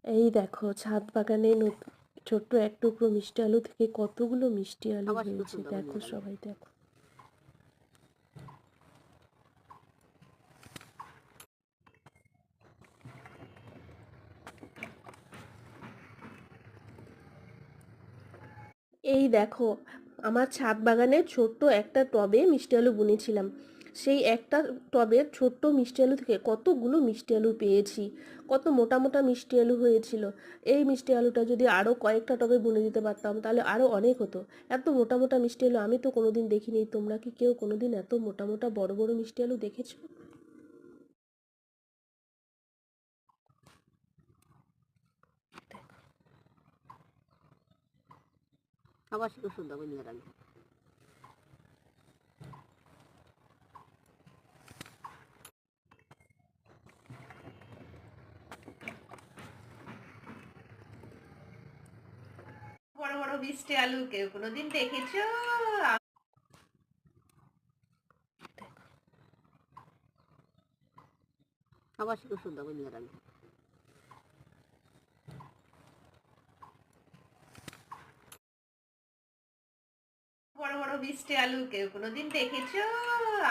এই দেখো ছাদ বাগানে ছোট্ট এক টুকরো মিষ্টি আলু থেকে কতগুলো মিষ্টি আলু আবার শুধু হয়েছে, সুন্দর দেখো নিয়ে সবাই দেখো। এই দেখো, আমার ছাদ বাগানে ছোট্ট একটা টবে মিষ্টি আলু বুনেছিলাম। সেই একটা টবের ছোট্ট মিষ্টি আলু থেকে কতগুলো মিষ্টি আলু পেয়েছি। কত মোটা মোটা মিষ্টি আলু হয়েছিল। এই মিষ্টি আলুটা যদি আরও কয়েকটা টবে বুনে দিতে পারতাম তাহলে আরও অনেক হতো। এত মোটা মোটা মিষ্টি আলু আমি তো কোনোদিন দেখিনি। তোমরা কি কেউ কোনোদিন এত মোটা মোটা বড় বড় মিষ্টি আলু দেখেছো? আবার শুধু সুন্দর নিয়ে রাখবে। বড় বড় মিষ্টি আলু কেউ কোনোদিন দেখেছো? আবার শুধু সুন্দর নিয়ে রাখবে। বড় বড় মিষ্টি আলু কেউ কোনোদিন দেখেছো?